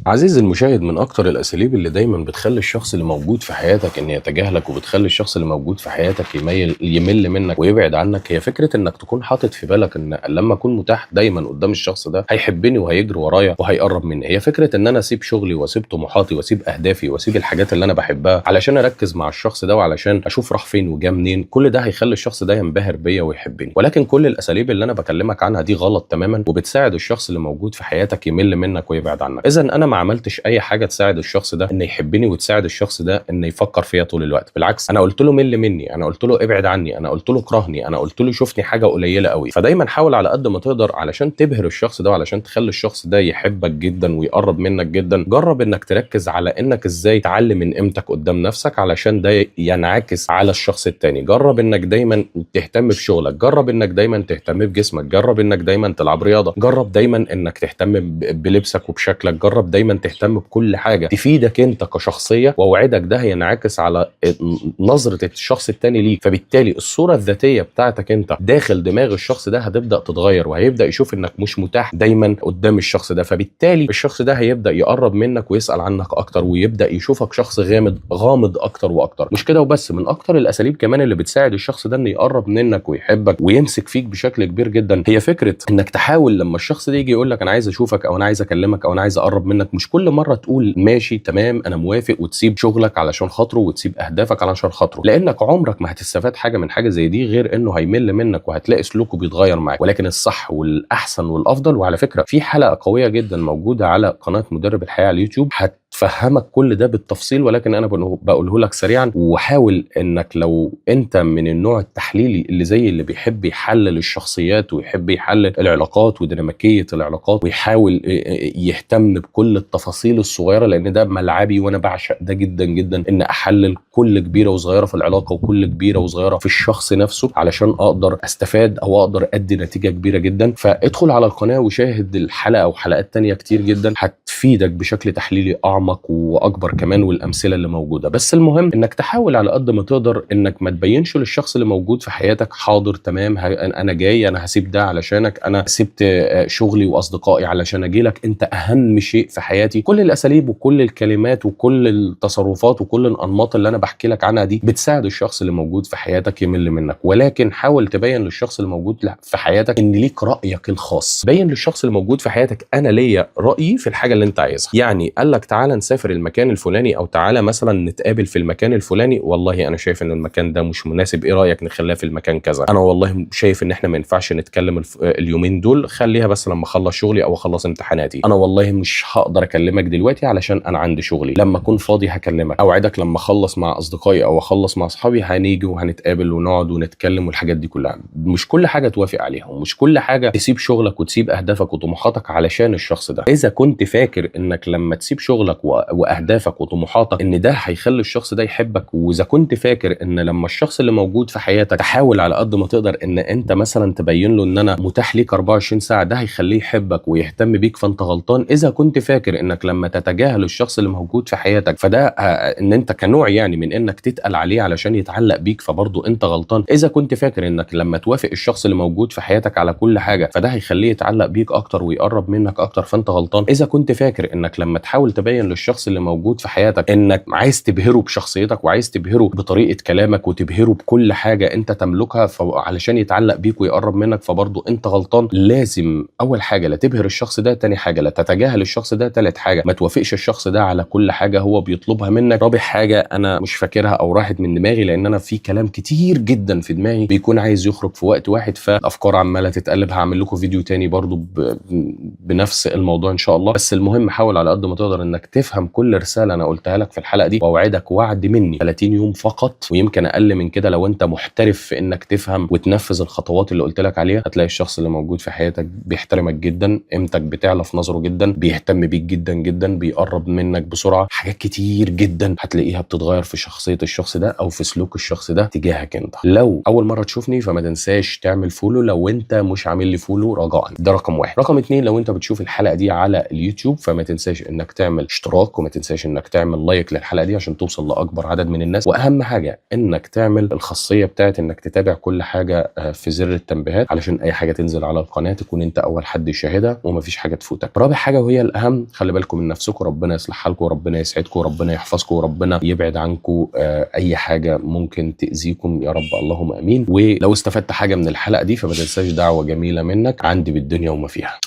عزيزي المشاهد، من أكتر الأساليب اللي دايما بتخلي الشخص اللي موجود في حياتك إن يتجاهلك، وبتخلي الشخص اللي موجود في حياتك يمل منك ويبعد عنك، هي فكرة إنك تكون حاطط في بالك إن لما أكون متاح دايما قدام الشخص ده هيحبني وهيجري ورايا وهيقرب مني. هي فكرة إن أنا أسيب شغلي وأسيب طموحاتي وأسيب أهدافي وأسيب الحاجات اللي أنا بحبها علشان أركز مع الشخص ده وعلشان أشوف راح فين وجا منين. كل ده هيخلي الشخص ده ينبهر بيا ويحبني، ولكن كل الأساليب اللي أنا بكلمك عنها دي غلط تماما، وبتساعد الشخص اللي موجود في حياتك يمل منك ويبعد عنك. إذا أنا ما عملتش أي حاجه تساعد الشخص ده انه يحبني وتساعد الشخص ده انه يفكر فيا طول الوقت. بالعكس، انا قلت له مل مني، انا قلت له ابعد عني، انا قلت له اكرهني، انا قلت له شوفني حاجه قليله قوي. فدايما حاول على قد ما تقدر علشان تبهر الشخص ده وعلشان تخلي الشخص ده يحبك جدا ويقرب منك جدا. جرب انك تركز على انك ازاي تعلي من قيمتك قدام نفسك علشان ده ينعكس على الشخص التاني. جرب انك دايما تهتم بشغلك، جرب انك دايما تهتم بجسمك، جرب انك دايما تلعب رياضه، جرب دايما انك تهتم بلبسك وبشكلك، جرب دايما تهتم بكل حاجه تفيدك انت كشخصيه، واوعدك ده هينعكس على نظره الشخص التاني ليك. فبالتالي الصوره الذاتيه بتاعتك انت داخل دماغ الشخص ده هتبدا تتغير، وهيبدا يشوف انك مش متاح دايما قدام الشخص ده. فبالتالي الشخص ده هيبدا يقرب منك ويسال عنك اكتر، ويبدا يشوفك شخص غامض اكتر واكتر. مش كده وبس، من اكتر الاساليب كمان اللي بتساعد الشخص ده انه يقرب منك ويحبك ويمسك فيك بشكل كبير جدا، هي فكره انك تحاول لما الشخص ده يجي يقول لك انا عايز اشوفك او انا عايز اكلمك او انا عايز اقرب منك، مش كل مره تقول ماشي تمام انا موافق وتسيب شغلك علشان خاطره وتسيب اهدافك علشان خاطره، لانك عمرك ما هتستفاد حاجه من حاجه زي دي غير انه هيمل منك وهتلاقي سلوكه بيتغير معاك. ولكن الصح والاحسن والافضل، وعلى فكره في حلقه قويه جدا موجوده على قناه مدرب الحياه على اليوتيوب فهمك كل ده بالتفصيل، ولكن انا بقوله لك سريعا. وحاول انك لو انت من النوع التحليلي اللي زي اللي بيحب يحلل الشخصيات ويحب يحلل العلاقات وديناميكيه العلاقات ويحاول يهتم بكل التفاصيل الصغيره، لان ده ملعبي وانا بعشق ده جدا جدا، ان احلل كل كبيره وصغيره في العلاقه وكل كبيره وصغيره في الشخص نفسه علشان اقدر استفاد او اقدر ادي نتيجه كبيره جدا. فادخل على القناه وشاهد الحلقه وحلقات تانية كتير جدا هتفيدك بشكل تحليلي اعمق واكبر كمان، والامثله اللي موجوده. بس المهم انك تحاول على قد ما تقدر انك ما تبينش للشخص اللي موجود في حياتك حاضر تمام انا جاي، انا هسيب ده علشانك، انا سبت شغلي واصدقائي علشان اجي لك، انت اهم شيء في حياتي. كل الاساليب وكل الكلمات وكل التصرفات وكل الانماط اللي انا بحكي لك عنها دي بتساعد الشخص اللي موجود في حياتك يمل منك، ولكن حاول تبين للشخص اللي موجود في حياتك ان ليك رايك الخاص. بين للشخص اللي موجود في حياتك انا ليا رايي في الحاجه اللي انت عايزها. يعني قال لك تعالى نسافر المكان الفلاني او تعالى مثلا نتقابل في المكان الفلاني، والله انا شايف ان المكان ده مش مناسب، ايه رايك نخليها في المكان كذا؟ انا والله شايف ان احنا ما ينفعش نتكلم اليومين دول، خليها بس لما اخلص شغلي او اخلص امتحاناتي. انا والله مش هقدر اكلمك دلوقتي علشان انا عندي شغلي، لما اكون فاضي هكلمك. اوعدك لما اخلص مع اصدقائي او اخلص مع اصحابي هنيجي وهنتقابل ونقعد ونتكلم، والحاجات دي كلها. مش كل حاجه توافق عليها، ومش كل حاجه تسيب شغلك وتسيب اهدافك وطموحاتك علشان الشخص ده. اذا كنت فاكر انك لما تسيب شغلك واهدافك وطموحاتك ان ده هيخلي الشخص ده يحبك، واذا كنت فاكر ان لما الشخص اللي موجود في حياتك تحاول على قد ما تقدر ان انت مثلا تبين له ان انا متاح ليك 24 ساعه ده هيخليه يحبك ويهتم بيك، فانت غلطان. اذا كنت فاكر انك لما تتجاهل الشخص اللي موجود في حياتك فده ان انت كنوع يعني من انك تتقل عليه علشان يتعلق بيك، فبرضه انت غلطان. اذا كنت فاكر انك لما توافق الشخص اللي موجود في حياتك على كل حاجه فده هيخليه يتعلق بيك اكتر ويقرب منك اكتر، فانت غلطان. اذا كنت فاكر انك لما تحاول تبين للشخص اللي موجود في حياتك انك عايز تبهره بشخصيتك وعايز تبهره بطريقه كلامك وتبهره بكل حاجه انت تملكها علشان يتعلق بيك ويقرب منك، فبرضه انت غلطان. لازم اول حاجه لا تبهر الشخص ده، تاني حاجه لا تتجاهل الشخص ده، تالت حاجه ما توافقش الشخص ده على كل حاجه هو بيطلبها منك، رابع حاجه انا مش فاكرها او راحت من دماغي لان انا في كلام كتير جدا في دماغي بيكون عايز يخرج في وقت واحد، فالافكار عماله تتقلب. هعمل لكم فيديو تاني برضه بنفس الموضوع ان شاء الله. بس المهم حاول على قد ما تقدر انك تفهم كل رساله انا قلتها لك في الحلقه دي، واوعدك وعد مني 30 يوم فقط ويمكن اقل من كده لو انت محترف في انك تفهم وتنفذ الخطوات اللي قلت لك عليها، هتلاقي الشخص اللي موجود في حياتك بيحترمك جدا، قيمتك بتعلى في نظره جدا، بيهتم بيك جدا جدا، بيقرب منك بسرعه. حاجات كتير جدا هتلاقيها بتتغير في شخصيه الشخص ده او في سلوك الشخص ده تجاهك انت. لو اول مره تشوفني فما تنساش تعمل فولو لو انت مش عامل لي فولو رجاء، ده رقم واحد. رقم اتنين، لو انت بتشوف الحلقه دي على اليوتيوب فما تنساش انك تعمل اشتراك، وما تنساش انك تعمل لايك للحلقه دي عشان توصل لاكبر عدد من الناس، واهم حاجه انك تعمل الخاصيه بتاعت انك تتابع كل حاجه في زر التنبيهات علشان اي حاجه تنزل على القناه تكون انت اول حد يشاهدها ومفيش حاجه تفوتك. رابع حاجه وهي الاهم، خلي بالكم من نفسكم، ربنا يصلح حالكم وربنا يسعدكم وربنا يحفظكم وربنا يبعد عنكم اي حاجه ممكن تاذيكم يا رب، اللهم امين. ولو استفدت حاجه من الحلقه دي فما تنساش دعوه جميله منك عندي بالدنيا وما فيها.